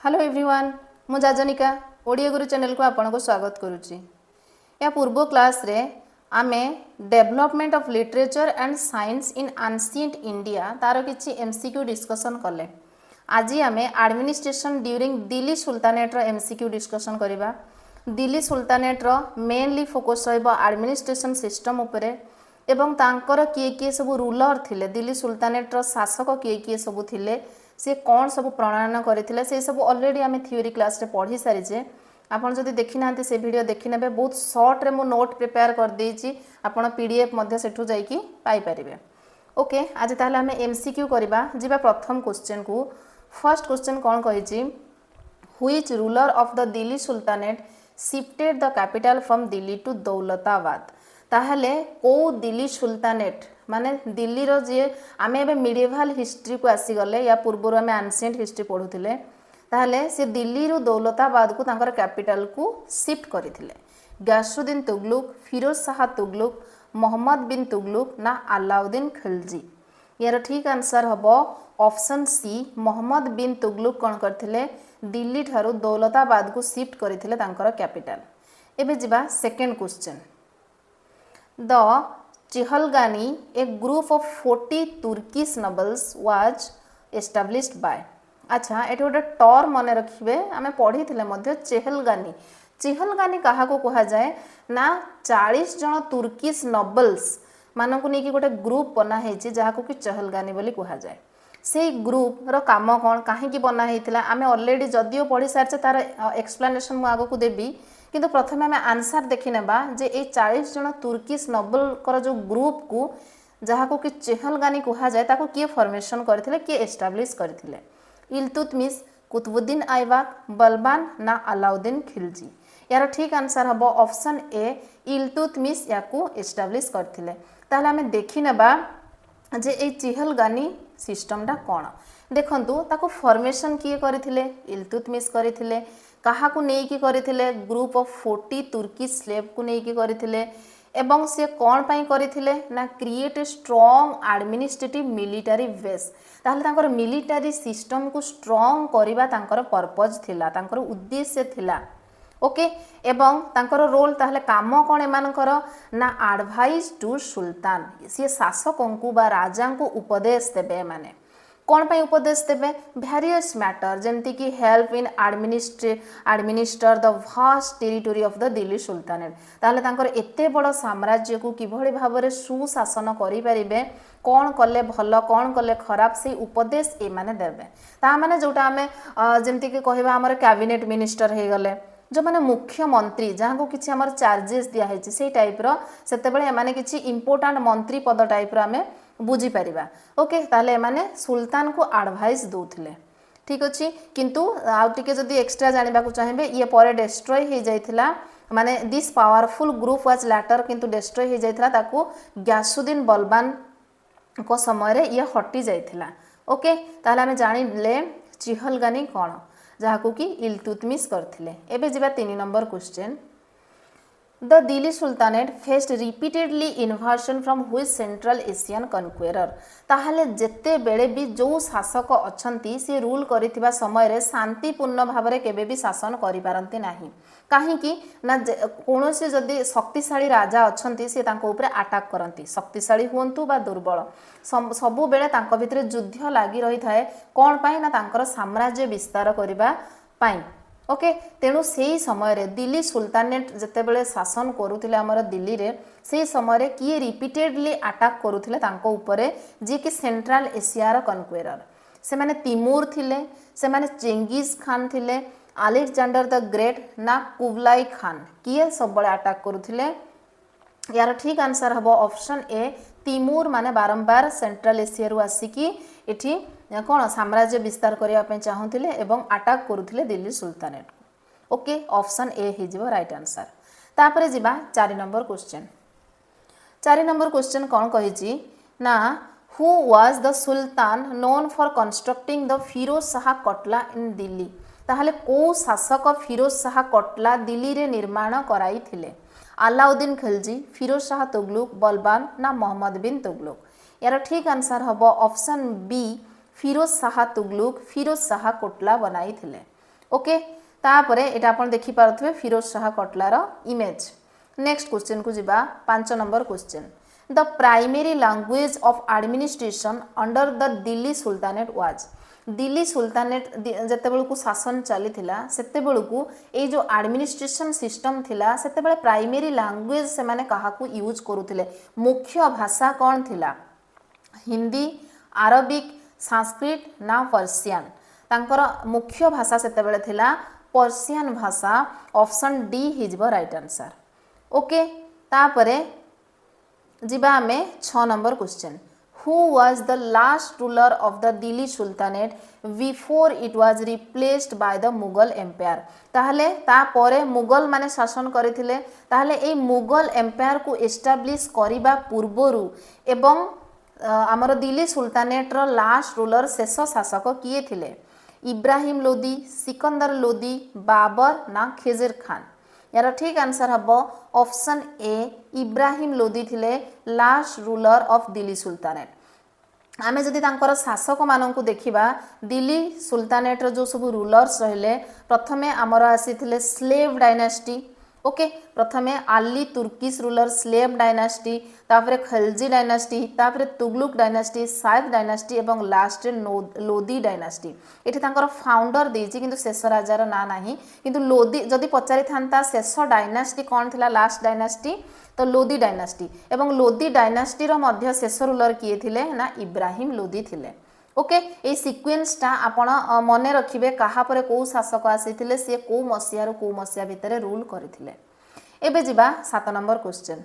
Hello everyone मु जाजनिका ओडिया गुरु channel को आपन को स्वागत करुच्ची। या पूर्व क्लास रे आमे development of literature and science in ancient India तार किछि एमसीक्यू डिस्कशन कले। आज आमे एडमिनिस्ट्रेशन ड्यूरिंग दिल्ली सुल्तानेट रो एमसीक्यू डिस्कशन करिबा। दिल्ली सुल्तानेट रो मेनली फोकस रहइबो एडमिनिस्ट्रेशन सिस्टम उपरे एवं तांकर किए सब रूलर थिले, दिल्ली सुल्तानेट रो शासक किए सब थिले, से कौन सब प्रणयन करथिले से सब ऑलरेडी आमे थ्योरी क्लास रे पढ़ी सारिजे। आपन जदि देखि नांती से वीडियो देखि नेबे, बहुत शॉर्ट रे मो नोट प्रिपेयर कर देछि, आपन पीडीएफ मध्ये सेठु जाई कि पाई परिबे। ओके, आज ताहले आमे एमसीक्यू करबा। जिबा प्रथम क्वेश्चन को। फर्स्ट क्वेश्चन कोन कहिछि, which ruler of the Delhi sultanate shifted the capital from Delhi to Daulatabad. ताहले को दिल्ली सुल्तानेट माने दिल्ली रो जे आमे एबे मिडिएवल हिस्ट्री को आसी गले, या पूर्व आमे एंशिएंट हिस्ट्री पढुथिले, ताहले से दिल्ली रो दौलताबाद को तांकर कैपिटल को शिफ्ट करिथिले। गयासुद्दीन तुगलक, फिरोज शाह तुगलक, मोहम्मद बिन तुगलक ना अलाउद्दीन खिलजी। यार ठीक आंसर हबो ऑप्शन सी, मोहम्मद बिन तुगलक कोन करथिले दिल्ली ठारू दौलताबाद को शिफ्ट करिथिले तांकर कैपिटल। एबे जिबा second question. The Chahalgani a group of 40 Turkish nobles was established by. अच्छा, एट गोटे टर्म मन रखिए, आम पढ़ी चेहलगानी। चेहलगानी क्या कह जाए ना 40 जन तुर्किश नोबल्स मानक नहीं गोटे ग्रुप बनाई जहाँ कि चेहलगानी बोली कह जाए। से ग्रुप रो काम कौन कहीं बनाई आम ऑलरेडी जदियो पढ़ी सारी तार एक्सप्लेनेशन मुझे आगक देवी, किंतु प्रथम आम आंसर देखी नेबा जे ए 40 जन तुर्किश नोबल कर जो ग्रुप को जहाँ कि चेहलगानी कह जाए ताको किए फॉर्मेशन करथिले, किए एस्टाब्लिश करथिले। इल्तुतमिश, कुतुबुद्दीन ऐबक, बलबान ना अलाउद्दीन खिलजी। यार ठीक आंसर हम ऑप्शन ए, इल्तुतमिश याकू एस्टाब्लिश करथिले। ताहले आमे देखि नेबा जे ए चेहलगानी सिस्टमटा कौन। देखंतु ताको फॉर्मेशन किए करथिले, इल्तुतमिश करथिले। कहा को नेकी करथिले, ग्रुप ऑफ 40 तुर्किश स्लेव को नेकी करथिले। एवं से कौन पाई करथिले ना create a strong administrative military base. ताहले तांकर मिलिटरी सिस्टम को स्ट्रॉन्ग करिबा तांकर पर्पज थिला, तांकर उद्देश्य थिला। ओके, एवं तांकर रोल ताहले काम कौन एमानकर ना एडवाइस टू सुल्तान। सी शासकों को बा राजा को उपदेश देबे। माने कौन पाई उपदेश देबे, वेरियस मैटर जेमती कि help in administer the vast territory of the Delhi sultanate. ताहले तांकर एते बड़ साम्राज्य को किभଳି भाबरे सुशासन करि परिबे, कौन कले भल कौन कले खराब, से उपदेश ए माने देबे। ता माने जोटा आमे जेमती कि कहबा हमर कैबिनेट मिनिस्टर हे गले, जो माने मुख्यमंत्री जहाँ को किसी आमर चार्जेस दिखाई से टाइप से माने किसी इंपोर्टाट मंत्री पद टाइप आमे बुझी पारिबा। ओके, ताले माने सुल्तान को एडवाइस दौले। ठीक अच्छे, किंतु आउ टिके जदि एक्स्ट्रा जानवा चाहिए, ये पर डिस्ट्रॉय हो जाइथिला, माने this powerful group was later किंतु डिस्ट्रॉय हो जाइथिला, ताकू गयासुद्दीन बलबान को समय रे ये हटि जाइथिला। ओके, ताले आमे जानिले चेहलगानी कौन जहाँ को कि इल्तुतमिश करथिले। एबे जिबा 3 number question. The Delhi sultanate faced repeatedly invasion from which central Asian conqueror. ताहले जेते बेले भी जो शासक अछंती से रूल करिथिबा समय रे शांतिपूर्ण भाव में केबे भी शासन करि पारंती नाही। काहेकि ना कोनोसी जदि शक्तिशाली राजा अछंती से तांको ऊपर अटैक करंती, शक्तिशाली हुंतु बा दुर्बल, सबु बेले तांको भितरे युद्ध लागी रही थाए। कोन पाई ना तांकर साम्राज्य विस्तार करिबा पाई। ओके, तेणु से समय रे दिल्ली सुल्तानेट जते बेले शासन करुथिले हमर दिल्ली रे, से समय रे किए रिपीटेडली अटैक करुथिले तांको ऊपरे, जे कि सेंट्रल एशिया रो कन्क्वेरर। से माने तिमूर थिले, से माने चेंगिज खान थिले, अलेक्जेंडर द ग्रेट ना कुबलाई खान, किए सब बड़े अटैक करुथिले। यार ठीक आंसर हम ऑप्शन ए, तिमूर माने बारंबार सेंट्रल एशिया रु आसिकी एठी कौन साम्राज्य विस्तार करने चाहूले एवं अटैक करुले दिल्ली सुल्तानेट को। ओके, ऑप्शन ए हो राइट आंसर। तापरे जिबा 4 नंबर क्वेश्चन। 4 नंबर क्वेश्चन कौन कही ना, who was the sultan known for constructing the Firoz Shah Kotla in Delhi. ताहले को शासक फिरोज शाह कोटला दिल्ली रे निर्माण कराई थिले। अलाउद्दीन खिलजी, फिरोज शाह तुगलक, बलबान ना मोहम्मद बिन तुगलक। यार ठीक आंसर हम ऑप्शन बी, फिरोज शाह तुगलक फिरोज शाह कोटला बनाई थिले। ओके तापरे एटा आपण देखि पारुथबे फिरोज शाह कोटलार इमेज। नेक्स्ट क्वेश्चन को जिबा 5 number question the primary language of administration under the Delhi sultanate was. Delhi sultanate जेते बेलू शासन चली सेते बेलू ये जो एडमिनिस्ट्रेशन सिस्टम थिला सेते बेले प्राइमरी लैंग्वेज से माने कहा को यूज करूथिले मुख्य भाषा कौन थिला हिंदी अरबिक संस्कृत ना पर्सियन तांकर मुख्य भाषा सेते बेले थिला पर्सियन भाषा ऑप्शन डी हिजबो राइट आंसर। ओके तापरे जिबा हमें 6 number question who was the last ruler of the Delhi sultanate before it was replaced by the Mughal empire. ताहले ता परे मुगल माने शासन करथिले ताहले ए मुगल एम्पायर को एस्टाब्लिश करिबा पूर्वरु एवं आमर दिल्ली सुल्तानेट रो लास्ट रूलर शेष शासक किए थिले इब्राहिम लोदी सिकंदर लोदी बाबर ना खिजिर खान। यार ठीक आंसर हम ऑप्शन ए इब्राहिम लोदी थिले last ruler of Delhi sultanate. आमे जदि तांकर शासक माननकु देखिबा दिल्ली सुल्तानेट रो जो सब रूलर्स रहिले प्रथमे आमर आसीथिले स्लेव डायनास्टी। ओके प्रथमे आली तुर्किश रूलर स्लेव डायनास्टी तापरे खलजी डायनास्टी तापरे तुगलुक डायनास्टी सायद डायनास्टी एवं लास्ट लोदी डायनास्टी। एठी तांकर फाउंडर देछि किंतु शेष राजार ना नाही किंतु लोदी जदि पचारि थांता शेष डायनास्टी कोन थिला लास्ट डायनास्टी तो लोदी डायनास्टी एवं लोदी डायनास्टी रो मध्य शेष रूलर किए थिले ना इब्राहिम लोदी थिले। ओके ए सीक्वेंसटा आपण मने रखिबे कहा परे को शासक आसीथिले से को मसिया रो को मसिया भितरे रूल करिथिले। एबे जिबा 7 number question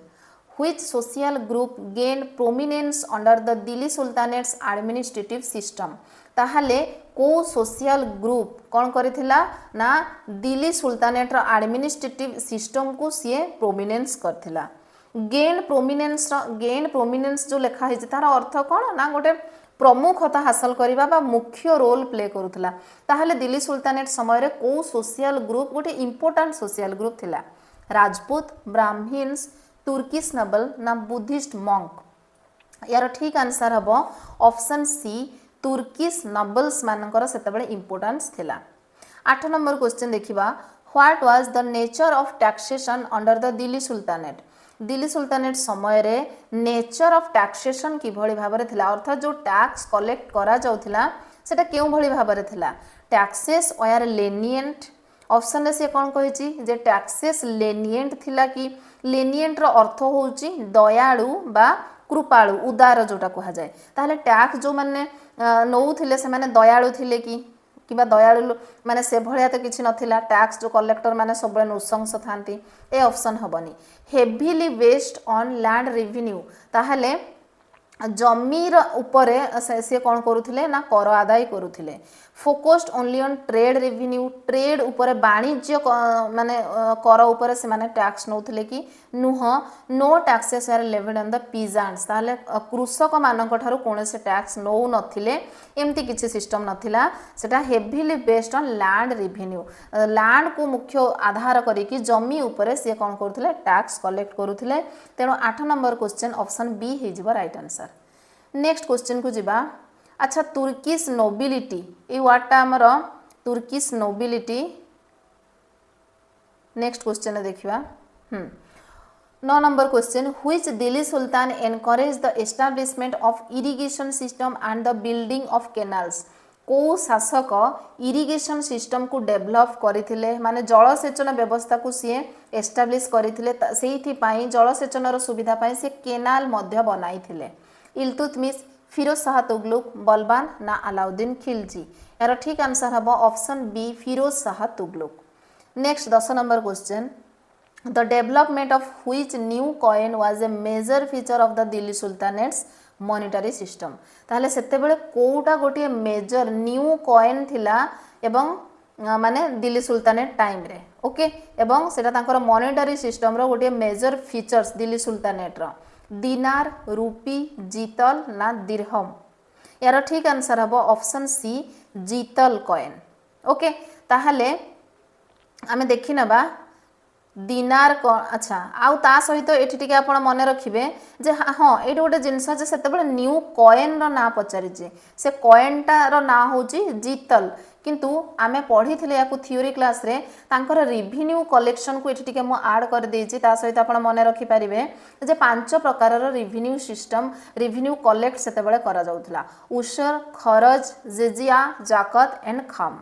which social group gain prominence under the Delhi sultanate's administrative system. ताहले को सोशल ग्रुप कौन करिथिला ना दिल्ली सुल्तानेट रो एडमिनिस्ट्रेटिव सिस्टम को सी प्रोमिनेंस करथिला। गेन प्रोमिनेंस जो लिखा है तार अर्थ कौन ना गोटे प्रमुखता हासिल करबा बा मुख्य रोल प्ले करूथला। ताहले दिल्ली सुल्तानेट समय रे को सोशल ग्रुप गोटे इंपोर्टेंट सोशल ग्रुप थिला राजपूत ब्राह्मण्स तुर्किश नबल ना बुद्धिस्ट मंक। यार ठीक आंसर हम ऑप्शन सी तुर्किश नबल्स मानकर सेतबेले इंपोर्टेंस थिला। 8 नंबर क्वेश्चन देखिबा what was the nature of taxation under the Delhi sultanate. Delhi sultanate समय रे नेचर ऑफ टैक्सेशन कि भली भाबरे थिला अर्थात जो टैक्स कलेक्ट करा जाउथिला सेटा केउ भली भाबरे थिला टैक्सेस आर लेनिएंट। ऑप्शन रे से कोन कहिची जे टैक्सेस लेनिएंट थिला कि लेनिएंट रो अर्थ होउची दयालु बा कृपालु उदार जोटा कहा जाए ताहले टैक्स जो माने नौथिले से माने दयालु थिले कि दयालु माने से भलिया तो किछि नथिला टैक्स जो कलेक्टर माने सब नृशंस थांती ए ऑप्शन हबनी। Heavily based on land revenue ताहले जमीर उपरे से कौन करुथिले ना कर आदाय करुथिले। Focused only on trade revenue trade उपरे वाणिज्य माने कर उपरे से माने टैक्स नौथिले कि नुह no taxes are levied on the peasants ताहले कृषक मानक ठारू कोनसे टैक्स नौ नथिले एमती किछि सिस्टम नथिला सेटा heavily based on land revenue land को मुख्य आधार करिकि जमी उपरे से कौन करुथिले टैक्स कलेक्ट करुथिले। तेणु 8 नंबर क्वेश्चन ऑप्शन बी हे जिबा राइट आंसर। नेक्स्ट क्वेश्चन को जिबा अच्छा तुर्किश नोबिलिटी ए वर्डटा हमर तुर्किश नोबिलिटी नेक्स्ट क्वेश्चन देखिबा 9 number question which Delhi Sultan encourage the establishment of irrigation system and the building of canals. को शासक irrigation system को develop करथिले माने जलसेचन व्यवस्था को सी एस्टाब्लिश करथिले सेहिथि पई जलसेचन रो सुविधा पई से केनाल मध्य बनाइथिले। इल्तुतमिश फिरोज शाह तुगलुक बलबान ना अलाउद्दीन खिलजी। यार ठीक आंसर हम option B Firoz Shah Tughlaq. Next 10 number question the development of which new coin was a major feature of the Delhi sultanate's monetary system. ताहले सेते बेले कोटा गोटे मेजर न्यू कॉइन थिला एवं माने दिल्ली सुल्तानेट टाइम रे ओके एवं सेटा तांकर मॉनिटरी सिस्टम रो गोटे मेजर फीचर्स दिल्ली सुल्तानेट रो दिनार रूपी जीतल ना दिरहम। यार ठीक आंसर हम ऑप्शन सी जीतल कॉइन। ओके ताहले आमे देखि नबा दिनार अच्छा आउ ता सहित एठी टिके आपण मने रखिबे जे हाँ एठी गोटे जिनस जे सेतेबेले न्यू कॉइन रो ना पचारिजे से कॉइन टा रो ना होची जीतल किंतु आमे पढ़ी थिले याकू थ्योरी क्लास रे तांकर रिवेन्यू कलेक्शन को एठी टिके मु ऐड कर देछि ता सहित आपण मने रखि परिबे जे पांच प्रकार रो रिवेन्यू सिस्टम रिवेन्यू कलेक्ट सेतेबेले करा जाउथला उशर खरज जेजिया जाकत एंड खाम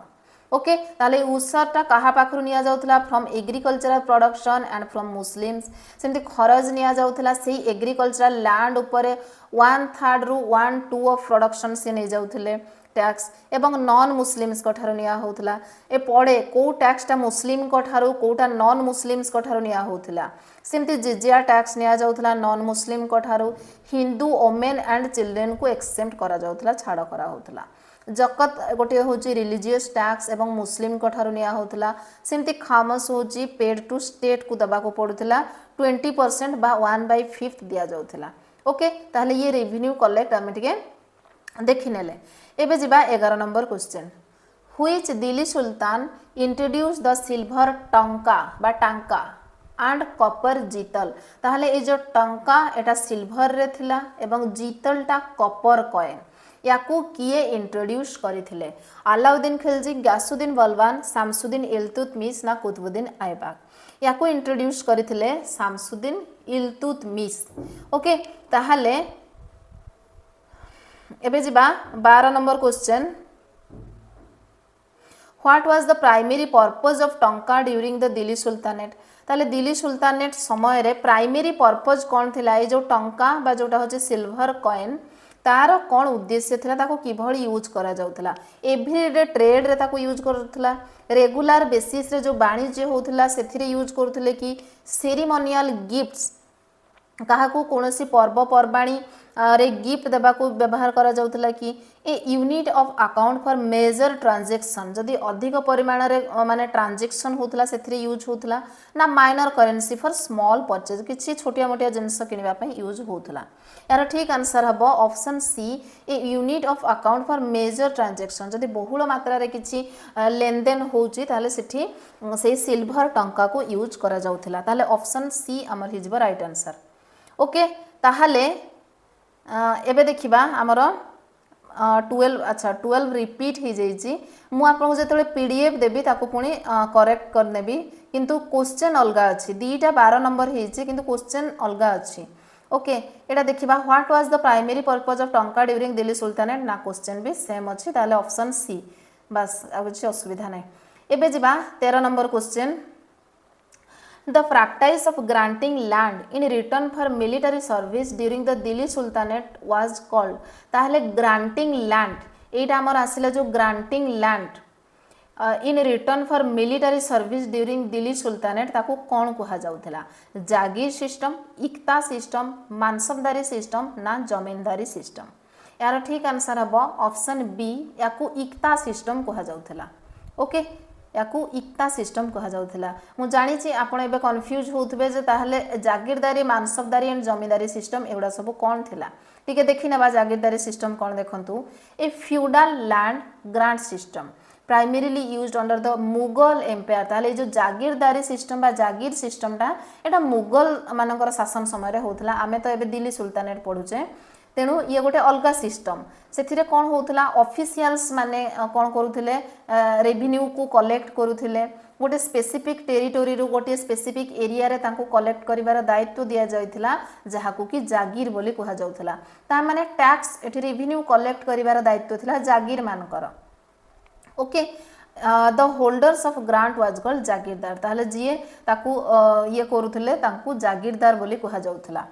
ओके ताले उसरटा कहा पाखरु निया जाउथला from agricultural production and from Muslims सेमती खरज निया जाउथला सेही एग्रीकल्चरल लैंड उपरे 1/3 रु 1/2 ऑफ प्रोडक्शन से नै जाउथले टैक्स एवं नॉन मुस्लिम्स को ठारो निया होउथला ए पड़े को टैक्सटा मुस्लिम को ठारो कोटा नॉन मुस्लिम्स को ठारो निया होउथला सेमती जिजिया टैक्स निया जाउथला नॉन मुस्लिम को ठारो हिंदू वोमेन एंड चिल्ड्रेन को एक्सेप्ट करा जाउथला छाड़ करा होउथला जकत गोटे होची रिलीजियस टैक्स एवं मुस्लिम को ठारो निया होतला सेमती खामस होची पेड टू स्टेट को दबा को पड़ुतला 20% बा 1/5 दिया जाउथला ओके ताहले ये रेवेन्यू कलेक्ट आमे टिके देखि नेले एबे जिबा 11 number question which Delhi Sultan introduce the silver टंका बा टांका एंड कॉपर जीतल ताहले ए जो टंका एटा सिल्वर रे थिला एवं जीतलटा कॉपर कॉइन याकू किए इंट्रोड्यूस करथिले अलाउद्दीन खिलजी गयासुद्दीन बलवान शामसुद्दीन इल्तुतमिश ना कुतुबुद्दीन ऐबक याकू इंट्रोड्यूस करथिले शामसुद्दीन इल्तुतमिश ओके ताहले एबे जिबा 12 number question what was the primary purpose of टंका ड्यूरिंग द दिल्ली सुल्तानेट ताले दिल्ली सुल्तानेट समय रे प्राइमरी पर्पस कौन थिला ए जो टंका बा जोटा होचे सिल्वर कॉइन तार कौन उद्देश्य थिला ताको किभଳି यूज करा जाउथला एवरीडे ट्रेड रे ताको यूज करथला रेगुलर बेसिस रे जो वाणिज्य होथला सेथिरे यूज करथले कि सेरेमोनियल गिफ्ट्स काहाकू कोनोसी पर्व पर्वाणी रे गिफ्ट देबा को व्यवहार करा जाउथला कि a unit of account for major transaction जदी अधिक परिमाण रे माने ट्रांजैक्शन होथला सेथिरे यूज होथला ना minor currency for small purchase किछि छोटिया मोटिया जिंस किनिबा पई यूज होथला यार ठीक आंसर हबो option c a unit of account for major transaction जदी बहुल मात्रा रे किछि लेन देन होउची ताले सेठी से सिल्वर टंका को यूज करा जाउथला ताले ऑप्शन सी हमर हिजबो राइट आंसर ओके ताहले एबे देखिबा हमर 12 अच्छा 12 रिपीट हो जाइए मु आपको जो पीडीएफ देवी ताको पुणी करेक्ट कर नेबी किंतु क्वेश्चन अलगा अच्छी दीटा 12 नंबर होती किंतु क्वेश्चन अलगा अच्छी ओके एटा देखिबा what was the primary purpose of टंका ड्यूरिंग दिल्ली सुल्तानेट ना क्वेश्चन भी सेम अच्छी ताले ऑप्शन सी बस आ कुछ असुविधा नहीं एबे जिबा 13 number question The practice of granting land in return for military service during the Delhi Sultanate was called ताहले granting land एटा हमर आसिला जो granting land in return for military service during Delhi Sultanate ताको कौन कहा जाउथला जागीर सिस्टम इक्ता सिस्टम मानसबदारी सिस्टम ना जमींदारी system यार ठीक answer हबो ऑप्शन बी याकू इक्ता सिस्टम कहा जाउथला ओके याकू इक्ता सिस्टम कहा जाउथला मु जानि छी आपण एबे कंफ्यूज होथबे जे ताहले जागीरदारी मानसबदारी एंड जमींदारी सिस्टम एगुडा सब कोन थिला ठीके देखि नेबा जागीरदारी सिस्टम कोन देखंतु a feudal land grant system primarily used under the Mughal empire ताले जो जागीरदारी सिस्टम बा जागीर सिस्टमटा एटा मुगल मानकर शासन समय रे होथला आमे तो एबे दिल्ली सुल्तानेट पढुचे तेणु ये गोटे अलग सिस्टम से कौन होता ऑफिशियल्स माने कौन करुले रेवेन्यू को कलेक्ट करुले गोटे स्पेसिफिक टेरिटोरी रु गोटे स्पेसिफिक एरिया रे तांको कलेक्ट करिवार दायित्व दिया जायतिला जहाकू कि जागीर बोली कहा जाउथला ता माने टैक्स एठी रेवेन्यू कलेक्ट करिवार दायित्व थिला जागीर मानकर okay the holders of grant was called jagirdar ताहले जिए ताकू ये करुले तांको जागीरदार बोली कहा जाउथला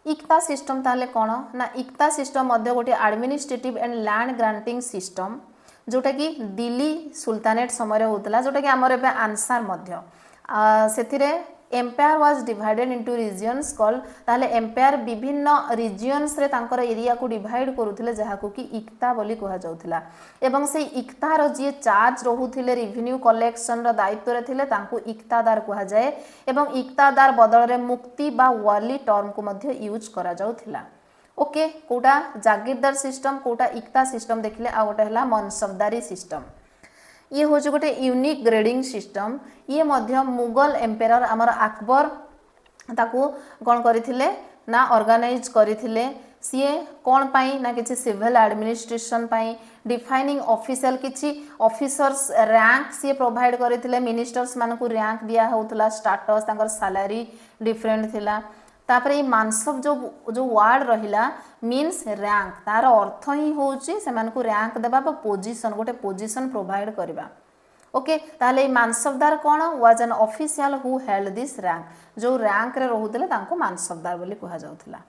इक्ता सिस्टम ताले कौन ना इक्ता सिस्टम मध्य गोटे administrative and land granting system जोटा कि दिल्ली सुल्तानेट समय होता जोटा कि आमर एबे आंसर मध्य सेथिरे empire was divided into regions called ताले एम्पायर विभिन्न रीजन्स रे तांकर एरिया को डिवाइड करूथिले जहाकू कि इक्ता बोली कहा जाउथिला एवं से इक्तार जे चार्ज रहुथिले रेवेन्यू कलेक्शन रो दायित्व रे थिले तांको इक्तादार कहा जाए एवं इक्तादार बदल रे मुक्ति बा वाली टर्म को मध्य यूज करा जाउथिला ओके कोटा जागीरदार सिस्टम कोटा इक्ता सिस्टम देखिले आ गोटा हला मनसबदारी सिस्टम ये हूँ गोटे यूनिक ग्रेडिंग सिस्टम। ये मध्य मुगल एम्पेयर आमर अकबर ताकू कौन करथिले ना ऑर्गेनाइज करथिले। सीए कौन पाई ना किसी सिविल एडमिनिस्ट्रेशन पाई डिफाइनिंग ऑफिशियल किसी ऑफिसर्स रैंक सी प्रोवाइड करथिले। मिनिस्टर्स मानक रैंक दिया होतला स्टाटस तांकर सैलरी डिफरेंट थिला। तापर ये मानसब जो जो वर्ड रहिला मीन्स रैंक तार अर्थ ही होची से मानक रैंक देबा पोजीशन गोटे पोजीशन प्रोवाइड करबा। ओके ताहले मानसबदार कौन was an official who held this rank जो रैंक रे रहुतले तांको मानसबदार बोली कहा जाउथला।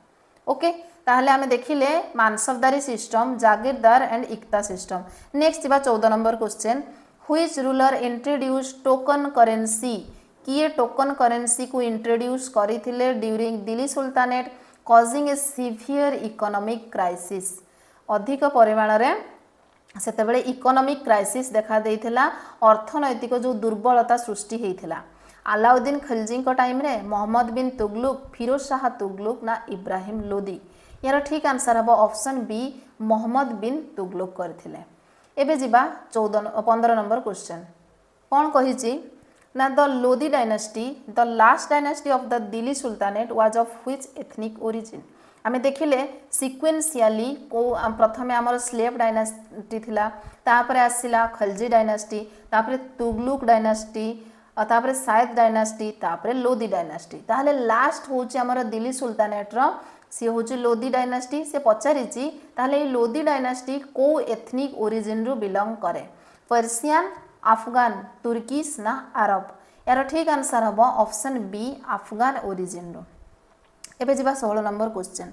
ओके ताहले आमे देखिले मानसबदारी system Jagirdar and इक्ता system. Next बा 14 number question which ruler introduce token currency किए टोकन करेंसी को इंट्रोड्यूस करथिले ड्यूरिंग दिल्ली सुल्तानेट कॉजिंग ए सीवियर इकोनॉमिक क्राइसिस। अधिक परिमाण रे सेतेबेले इकोनॉमिक क्राइसिस देखा देइथिला अर्थनैतिक जो दुर्बलता सृष्टि हेइथिला। अलाउद्दीन खिलजी टाइम रे मोहम्मद बिन तुगलुक फिरोज शाह तुगलुक ना इब्राहिम लोदी। यार ठीक आंसर हम ऑप्शन बी मोहम्मद बिन तुगलुक करथिले। एबे जिबा 15 नंबर क्वेश्चन कौन कहिछि ना the Lodi dynasty the last dynasty of the Delhi sultanate was of which ethnic origin. आमे देखिले सिक्वेंशियली को प्रथमे आमर स्लेव डायनेस्टी थिला तापरे आसिला खलजी डायनेस्टी तापरे तुगलुक डायनेस्टी तापरे सायद डायनेस्टी तापरे लोदी डायनेस्टी। ताहले लास्ट होची आमर दिल्ली सुल्तानेट रो सी होची लोदी डायनेस्टी। से पचारिची ताहले लोदी डायनेस्टी को एथनिक ओरिजिन रु बिलोंग करे पर्सियन अफगान तुर्किश ना अरब। यार ठीक आंसर हम ऑप्शन बी अफगान ओरिजिन रो। एबे जिबा 16 number question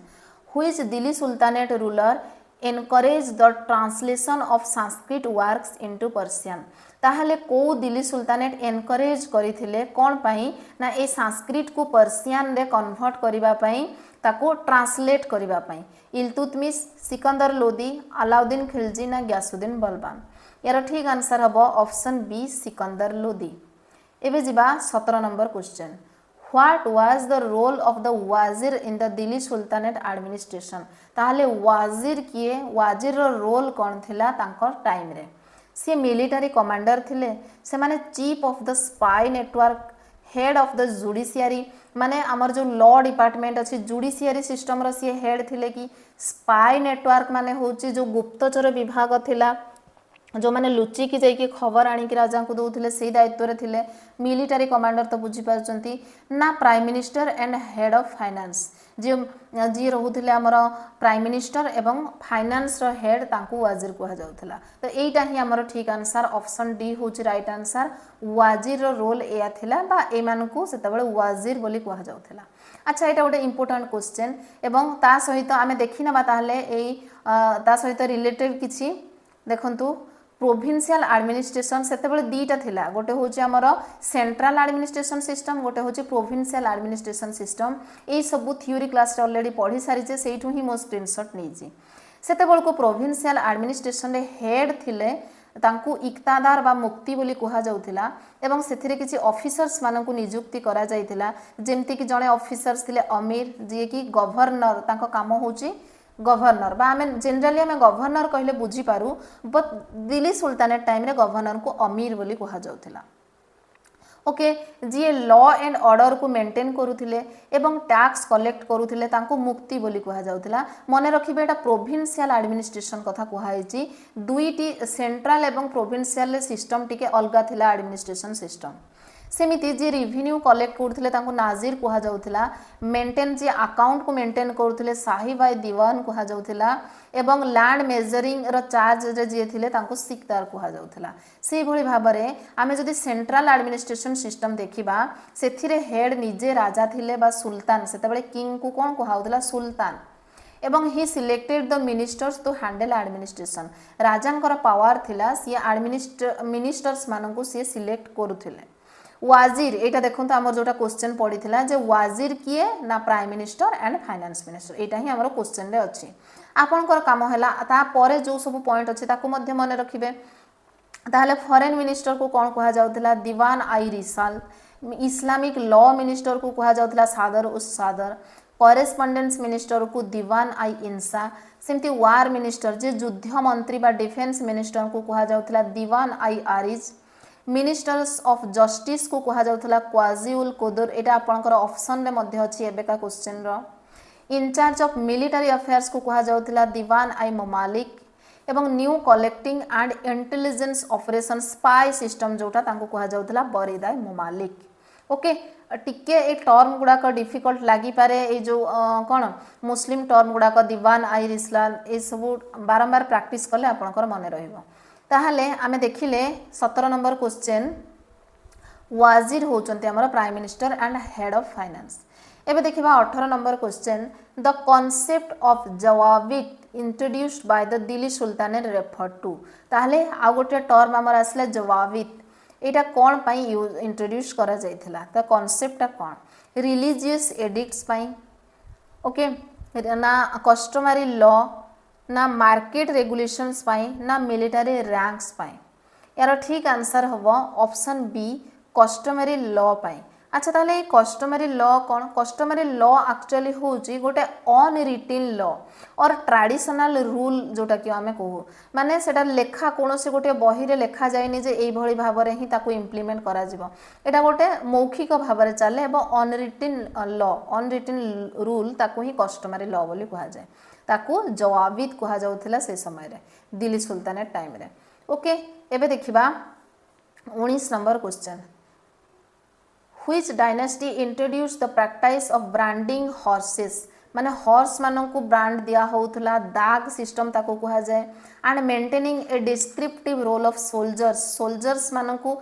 which Delhi sultanate ruler encourage the translation of Sanskrit works into Persian. ताहले को दिल्ली सुल्तानेट एनकरेज करिथिले कोन पाई ना ए संस्कृत को पर्सियन रे कन्वर्ट करिबा पाई ताको ट्रांसलेट करिबा पाई इल्तुतमिश सिकंदर लोदी अलाउद्दीन खिलजी ना गयासुद्दीन बलबान। यार ठीक आंसर हम ऑप्शन बी सिकंदर लोदी। एबे जिबा 17 number question what was the role of the wazir in the Delhi sultanate administration. ताहले वाजिर किए वाजिर रो रोल कौन थिला तांकर टाइम रे। सी मिलिटरी कमांडर थिले से माने chief of the spy network head of the judiciary माने आमर जो लॉ डिपार्टमेंट अच्छी जुडिशियरी सिस्टम रो सी हेड थिले कि स्पाई नेटवर्क माने होची जो गुप्तचर विभाग थिला जो माने लुचि की जाइए खबर आनिक राजा को दौले से दायित्व रे थिले। मिलिटरी कमांडर तो बुझी पारचंती ना prime minister and head of finance जी रोहुथिले हमर प्राइम मिनिस्टर एवं फाइनेंस रो हेड तांको वाजिर कहा जाउथला। तो एटा ही हमर ठीक आंसर ऑप्शन डी होची राइट आंसर। वाजिर रो रोल एया थिला बा ए मानकू सेतबेले वाजिर बोली कहा जाउथला। अच्छा एटा गोटे इंपोर्टेंट क्वेश्चन एवं ता सहित आमे देखिना बा ताहले एई ता सहित रिलेटेड किछि देखंतु प्रोविंशियल एडमिनिस्ट्रेशन सेतेबेले दीटा थिला गोटे होची हमर सेंट्रल एडमिनिस्ट्रेशन सिस्टम गोटे होची प्रोविंशियल एडमिनिस्ट्रेशन सिस्टम। ए सब थ्योरी क्लास रे ऑलरेडी पढ़ी सारी जे सेठू ही मो स्क्रीनशॉट नेजी। सेतेबेल को प्रोविंशियल एडमिनिस्ट्रेशन रे हेड थिले तांकू इक्तादार बा मुक्ति बोली कहा जाउथिला एवं सेथिरे किछि ऑफिसर्स मानकू नियुक्ति करा जाइथिला जेमति कि जणे ऑफिसर्स थिले अमीर जे कि गवर्नर तांको काम होची गवर्नर बा आमे जनरली आमे गवर्नर कहले बुझी पारू बट दिल्ली सुल्तानेट टाइम रे गवर्नर को अमीर बोली कहा जाउथिला। ओके जी लॉ एंड ऑर्डर को मेंटेन करूथिले एवं टैक्स कलेक्ट करूथिले तांको मुक्ति बोली कहा जाउथिला। मने रखिबे एटा प्रोविंशियल एडमिनिस्ट्रेशन कथा कुहाइची दुईटी सेंट्रल एवं प्रोविंशियल सिस्टम टिके अलगा थिला एडमिनिस्ट्रेशन सिस्टम। सेमिति जी रिवेन्यू कलेक्ट करथिले तांको नाजिर कहा जाउथिला मेंटेन जी अकाउंट को मेंटेन करथिले साहिब भाई दीवान कहा जाउथिला एवं लैंड मेजरिंग रो चार्ज रे जे थिले तांको सिकदार कहा जाउथिला। से भली भाबरे आमे जदि सेंट्रल एडमिनिस्ट्रेशन सिस्टम देखिबा सेथिरे हेड निजे राजा थिले बा सुल्तान सेतबेले किंग को कोन कहा जाउथिला सुल्तान एवं he selected the ministers to handle administration. राजांकर पावर थिला सी मिनिस्टर्स मानकू सी सिलेक्ट करूथिले। वाजिर एटा देखो तो आमर जोटा क्वेश्चन पड़ी थिला जे वाजिर किए ना prime minister and finance minister एटा ही हमर क्वेश्चन रे अछि। आपनकर काम हैला ता परे जो सब पॉइंट अछि ताकू मध्य मन रखिबे। ताहले फॉरेन मिनिस्टर को कोन कहा जाउथिला दीवान आई रिसाल। इस्लामिक लॉ मिनिस्टर को कहा जाउथिला सादर उस सादर। करेस्पॉन्डेंस मिनिस्टर को दीवान आई इंसा, सेमती वार मिनिस्टर जे युद्ध मंत्री बा डिफेन्स मिनिस्टर को कहा जाउथला दीवान आई आरिज, मिनिस्टर्स ऑफ जस्टिस को कहा जाउथला क्वाजी उल कोदर, एटा आपनकर ऑप्शन में मध्य अछि एबेका क्वेश्चन रो। इनचार्ज ऑफ मिलिटरी अफेयर्स को कहा जाउथला दीवान आई ममालिक, एवं new collecting and intelligence operation spy system जोटा तांको कहा जाउथला बरीदाई ममालिक। ओके, टिके ए टर्म गुड़ाक डिफिकल्ट लगी पारे, ये जो कौन मुस्लिम टर्म गुड़ाक दीवान आई रिसलाल ये सब बारंबार प्रैक्टिस कले आपनकर मन रहिबो। ताहले आमे देखिले 17 नंबर क्वेश्चन, वाजिर होचंती हमर prime minister and head of finance. एबे देखिबा 18 number question, the concept of jawabit introduced by the Delhi sultanate refer to. ताहले आ गोटे टर्म हमर आसले जवाबित, एटा कौन पाई यूज इंट्रोड्यूस करा जाइथिला, त कॉन्सेप्टटा कौन, रिलीजियस एडिक्ट्स पाई, ओके, ना कस्टमरी लॉ, ना मार्केट रेगुलेशंस पाई, ना मिलिटरी रैंक्स पाई। यार ठीक आंसर हबो ऑप्शन बी कस्टमरी लॉ पाई। अच्छा ताले कस्टमरी लॉ कौन, कस्टमरी लॉ एक्चुअली होची गोटे अनरिटिन लॉ और ट्रेडिशनल रूल जोटा कि आमे कहू, माने सेटा लेखा कोनोसी गोटे बही रे लेखा जायनी जे एई भली भाबरे ही ताकू इंप्लीमेंट करा जिवो, एटा गोटे मौखिक भाबरे चले एवं अनरिटिन लॉ, अनरिटिन रूल ताकू ही कस्टमरी लॉ बोली कहा जाय, ताकू जवाबित कहा जाउथिला से समय रे दिल्ली सुल्तानेट टाइम रे। ओके, एबे देखिबा 19 number question, Which dynasty introduced the practice of branding horses, माने हॉर्स मानन को ब्रांड दिया होउथला, दाग सिस्टम ताको कहा जाए, and maintaining a descriptive role of soldiers, soldiers मानन को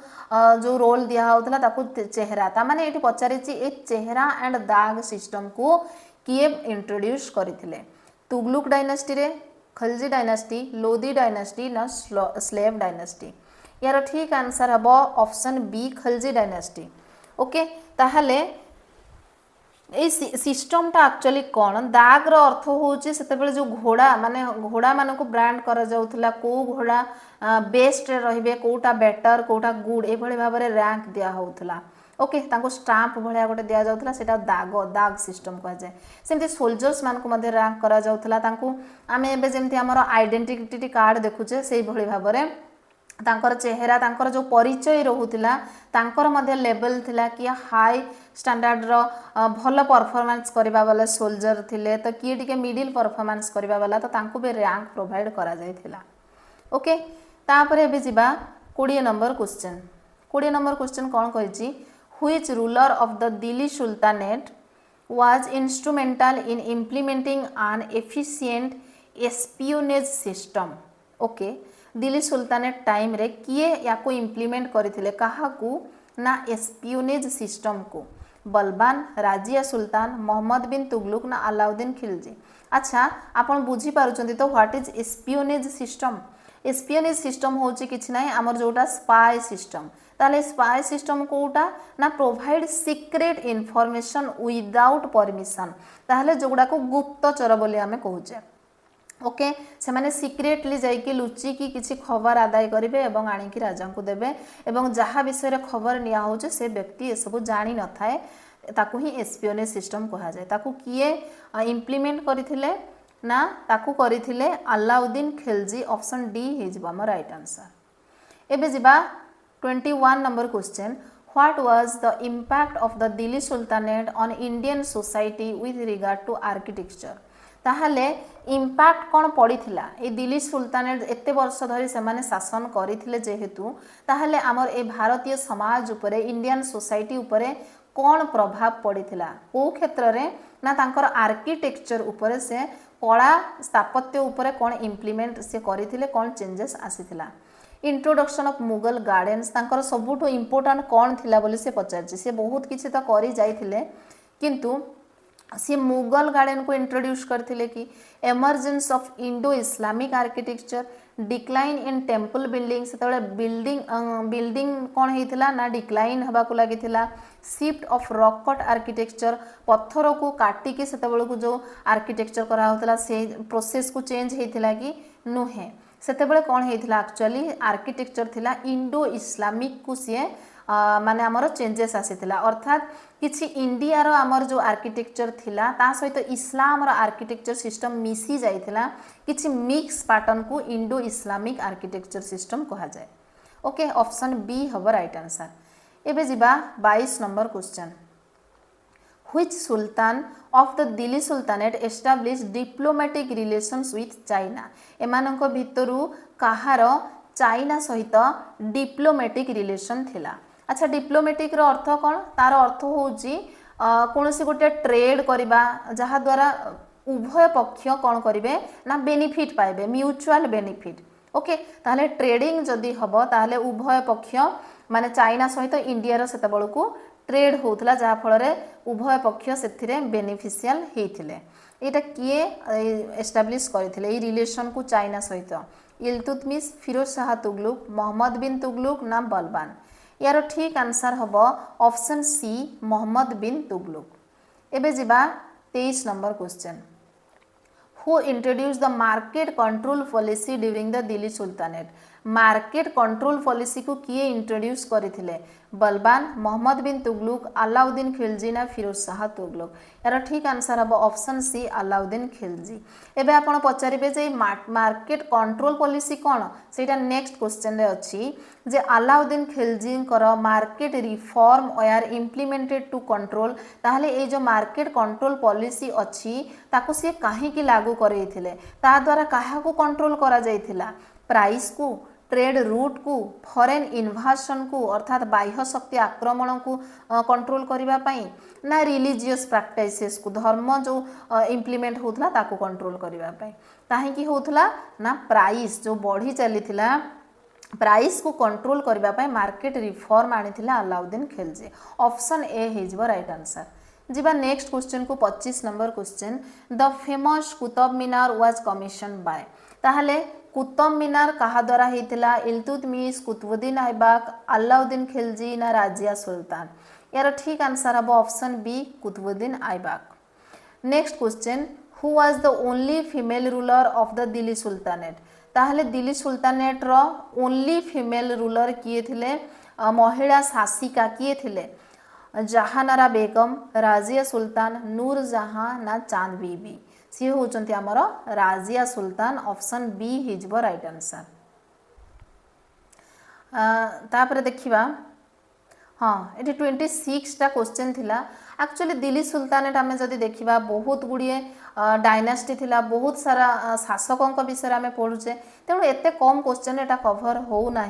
जो रोल दिया होउथला ताको चेहरा, ता माने एठी पचारिछि ए चेहरा एंड दाग सिस्टम को किए इंट्रोड्यूस करिथिले, तुगलुक डायनेस्टी रे, खलजी डायनेस्टी, लोदी डायनेस्टी ना स्लेव डायनेस्टी। यार ठीक आंसर हबो option b Khalji dynasty. Okay, ताहले ए सिस्टमटा एक्चुअली कौन, दागर अर्थ होची सेतेबेले जो घोड़ा माने घोड़ा मान को ब्रांड करा जाउथला, को घोड़ा बेस्ट रहिबे, कोटा बेटर कोटा गुड ए भली भाबरे रैंक दिया होउथला। ओके, तांको स्टाम्प भलिया गोटे दिया जाउथला, सेटा दाग सिस्टम कहा जाए। सेमती सोल्जर्स मान को मध्ये रैंक करा जाउथला, तांको आमे एबे जेमती हमर आइडेंटिटी कार्ड देखुचे सेई भली भाबरे तांकर चेहरा तांकर जो परिचय रहुतिला, तांकर मध्ये लेवल थिला कि हाई स्टैंडर्ड रो भल परफॉर्मेंस करबा वाला सोल्जर थिले, तो किए टिके मिडिल परफॉर्मेंस करबा वाला, तो तांको बे रैंक प्रोवाइड करा जायथिला। ओके, तापरे एबे जिबा 20 नंबर क्वेश्चन। 20 नंबर क्वेश्चन कोन कहिछि, which ruler of the Delhi sultanate was instrumental in implementing an efficient espionage system. Okay, Delhi sultanate time रे किए याको इम्प्लीमेंट करथिले, काहाकू ना एस्पियोनेज सिस्टम को, बलबान, राजिया सुल्तान, मोहम्मद बिन तुगलुक ना अलाउद्दीन खिलजी। अच्छा आपन बुझी पारुचंती तो what is espionage system, espionage system होची किछि नाही हमर जोटा स्पाई सिस्टम, ताले स्पाई सिस्टम कोटा ना provide secret information without permission, ताहले जोगुडा को गुप्तचर बोली आमे कहूचे। ओके, से माने सीक्रेटली जाइकी लुचि की किछि खबर आदाय करिवे एवं आनिकी राजा को देबे, एवं जहाँ विषय रे खबर निया होचे से व्यक्ति ए सब जानि न थाए, ताकू ही एस्पियोनेज सिस्टम कहा जाए। ताकू किए इंप्लीमेंट करिथिले ना, ताकू करिथिले अलाउद्दीन खिलजी, ऑप्शन डी हे जिबा हमर राइट आंसर। एबे जिबा 21 number question, what was the impact of the Delhi sultanate on Indian society with regard to architecture. ताहले इंपैक्ट कौन पड़ी थिला, ए दिल्ली सुल्तानेट एते वर्ष धरी से माने शासन करिथिले जेहेतु, ताहले हमर ए भारतीय समाज उपरे, इंडियन सोसाइटी उपरे कौन प्रभाव पड़ी थिला, को क्षेत्र रे ना तांकर आर्किटेक्चर उपरे से कला स्थापत्य उपरे कौन इंप्लीमेंट से करिथिले, कौन चेंजेस आसीथिला। इंट्रोडक्शन ऑफ मुगल गार्डन्स तांकर सबुठो इंपोर्टेंट कौन थिला बोली से पचारछि, से बहुत किछि त करि जाइथिले, किंतु सी मुगल गार्डन को इंट्रोड्यूस करथिले कि emergence of Indo Islamic architecture, decline in temple building, से बिल्डिंग कौन होता ना डिक्लाइन हवा को लगी, shift of rock cut architecture, पत्थर को काटिकी से जो आर्किटेक्चर करा होता से प्रोसेस को चेंज होता कि नुहे, सेतेबेले कौन होता एक्चुअली आर्किटेक्चर थिला इंडो इस्लामिक को सी माने आमर चेंजेस आसीथिला अर्थात किछि इंडिया रो आमर जो आर्किटेक्चर थिला ता सहित इस्लाम रो आर्किटेक्चर सिस्टम मिसी जाइथिला किछि मिक्स पैटर्न को इंडो इस्लामिक आर्किटेक्चर सिस्टम कहा जाए। ओके ऑप्शन बी हब राइट आंसर। एबे जिबा 22 number question Which Sultan of the Delhi Sultanate established diplomatic relations with China? एमानंको भितरु काहार चाइना सहित डिप्लोमेटिक रिलेशन थिला। अच्छा डिप्लोमेटिक रो अर्थ कौन तार अर्थ होउची कोनोसी गोटे ट्रेड करिबा जहा द्वारा उभय पक्ष कौन करिवे ना बेनिफिट पाइबे म्यूचुअल बेनिफिट। ओके ताहले ट्रेडिंग जदि हबो ताहले उभय पक्ष माने चाइना सहित इंडिया रो सेतबेल को ट्रेड होउतला जहा फल उभय पक्ष से बेनिफिशियल होते यहाँ किए एस्टाब्लिश करथिले ई रिलेशन को चाइना सहित इल्तुतमिश फिरोज शाह तुगलुक मोहम्मद बिन तुगलुक ना बलबान। यार ठीक आंसर हम ऑप्शन सी मोहम्मद बिन तुगलुक। एबे जिबा 23 number question Who introduced the market control policy during the Delhi Sultanate? Market control policy को किए इंट्रोड्यूस करथिले बलबान मोहम्मद बिन तुगलुक अलाउद्दीन खिलजी ना फिरोज शाह तुगलुक। यार ठीक आंसर हम ऑप्शन सी अलाउद्दीन खिलजी। एबे आपण पचारिबे जे मार्केट कंट्रोल पॉलिसी कौन सेटा नेक्स्ट क्वेश्चन रे अछि जे अलाउद्दीन खिलजी कर market reform are implemented to control ताहले ए जो मार्केट कंट्रोल पॉलिसी अछि ताकू से काहे की लागू करैथिले ता द्वारा काहा को कंट्रोल करा जायथिला प्राइस को ट्रेड रूट को फॉरेन इन्वेशन को अर्थात बाह्य शक्ति आक्रमण को कंट्रोल करबा पई ना रिलीजियस प्रैक्टिसेस को धर्म जो इम्प्लीमेंट होतला ताको कंट्रोल करबा पई काहे की होतला ना प्राइस जो बढ़ी चलीथिला प्राइस को कंट्रोल करबा पई मार्केट रिफॉर्म आनिथिला अलाउद्दीन खिलजी। ऑप्शन ए हिजबो राइट आंसर। जिबा नेक्स्ट क्वेश्चन को 25 number question the famous Qutub Minar was commission by ताहले कुतुब मीनार कहा द्वारा होता इल्तुतमिश कुतुबुद्दीन ऐबक अलाउद्दीन खिलजी ना राजिया सुल्तान। यार ठीक आंसर हम option b Qutbuddin Aibak. Next question who was the only female ruler of the Delhi sultanate ताहले दिल्ली सुल्तानेट रो ओनली फीमेल रूलर किए थिले महिला शासिका किए थिले जहानारा बेगम राजिया सुल्तान नूर जहां ना चांद बीबी सी होचंती हमर राजिया सुल्तान। ऑप्शन बी हिजबो राइट आंसर। तापर देखिबा हाँ ये 26 टा क्वेश्चन थिला एक्चुअली दिल्ली सुल्तानेट आम जदि देखा बहुत गुड़िए डायनास्टी थिला बहुत सारा शासकों विषय आम पढ़ुचे तेणु एत कम क्वेश्चन एटा कभर होना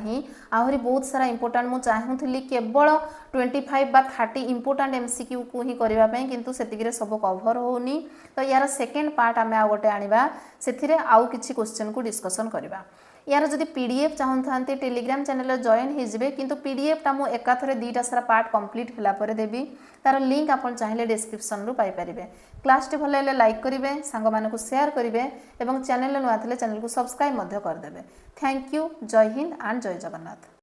आहरी बहुत सारा इंपोर्टाट मुझे चाहूली केवल 25 बा 30 इंपोर्टाट एमसीक्यू को ही करने किंतु सेतिकिरे सब कभर होनी। तो यार सेकेंड पार्ट आम आ गोटे आनिबा सेथिरे आउ किछि क्वेश्चन को डिस्कसन करबा। यार जदि पीडीएफ चाहूँ टेलीग्राम चैनल जॉइन होइजिबे किंतु पीडीएफ टा मु एकाथरे 2टा सारा पार्ट कंप्लीट होला परे देबी तार लिंक आपण चाहिले डिस्क्रिप्शन रु पाई परिबे। क्लास टी भल हेले लाइक करिवे सांग मानकु शेयर करिवे एवं चैनल नुआ थिले चैनल को सब्सक्राइब मध्य कर देबे। Thank you. जय हिंद एंड जय जगन्नाथ।